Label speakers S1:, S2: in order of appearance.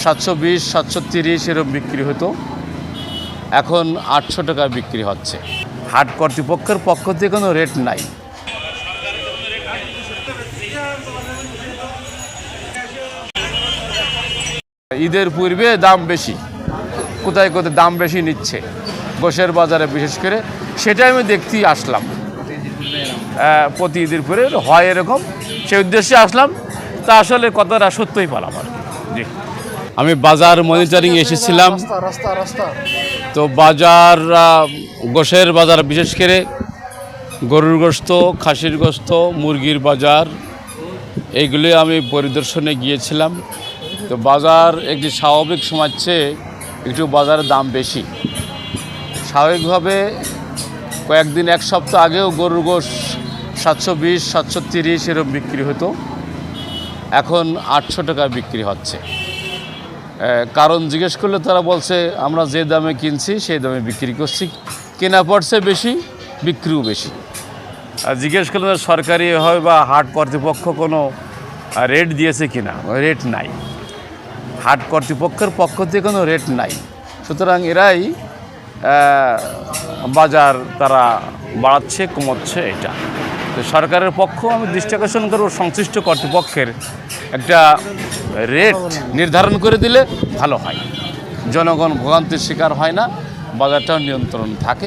S1: 720, 730 এরকম বিক্রি হতো, এখন 800 টাকা বিক্রি হচ্ছে। হাট কর্তৃপক্ষের পক্ষ থেকে কোনো রেট নাই। ঈদের পূর্বে দাম বেশি, কোথায় কোথায় দাম বেশি নিচ্ছে গোশের বাজারে বিশেষ করে, সেটাই আমি দেখতেই আসলাম। প্রতি ঈদের পরে হয় এরকম, সেই উদ্দেশ্যে আসলাম। তা আসলে কথাটা সত্যই পেলাম আর কি। জি, আমি বাজার মনিটরিং এসেছিলাম। তো বাজার, গোশের বাজার বিশেষ করে গরুর গোশত, খাসির গোশত, মুরগির বাজার, এইগুলি আমি পরিদর্শনে গিয়েছিলাম। তো বাজার একটি স্বাভাবিক সময়ের চেয়ে একটু বাজারের দাম বেশি। স্বাভাবিকভাবে কয়েকদিন, এক সপ্তাহ আগেও গরুর গোশ 720, 730 এরকম বিক্রি হতো, এখন 800 টাকা বিক্রি হচ্ছে। কারণ জিজ্ঞেস করলে তারা বলছে আমরা যে দামে কিনছি সেই দামে বিক্রি করছি, কেনা পড়ছে বেশি, বিক্রিও বেশি। আর জিজ্ঞেস করলে সরকারি হয় বা হাট কর্তৃপক্ষ কোনো রেট দিয়েছে কিনা, রেট নাই। হাট কর্তৃপক্ষের পক্ষ থেকে কোনো রেট নাই। সুতরাং এরাই বাজার তারা বাড়াচ্ছে, কমাচ্ছে। এটা তো সরকারের পক্ষ, আমি দৃষ্টি আকর্ষণ করব সংশ্লিষ্ট কর্তৃপক্ষের একটা রেট নির্ধারণ করে দিলে ভালো হয়, জনগণ ভোগান্তির শিকার হয় না, বাজারটাও নিয়ন্ত্রণ থাকে।